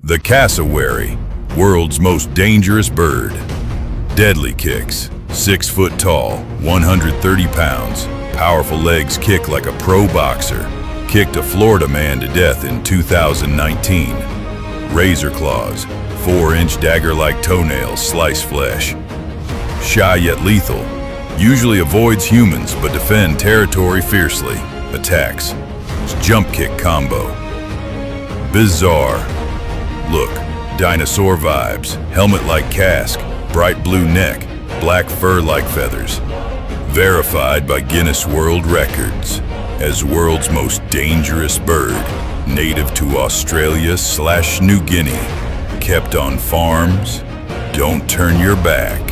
The cassowary, world's most dangerous bird. Deadly kicks, 6 foot tall, 130 pounds. Powerful legs, kick like a pro boxer. Kicked a Florida man to death in 2019. Razor claws, 4-inch dagger-like toenails, slice flesh. Shy yet lethal. Usually avoids humans but defend territory fiercely. Attacks. Jump kick combo. Bizarre. Look, dinosaur vibes. Helmet-like casque, bright blue neck, black fur like feathers. Verified by Guinness World Records as world's most dangerous bird, native to Australia/New Guinea. Kept on farms. Don't turn your back.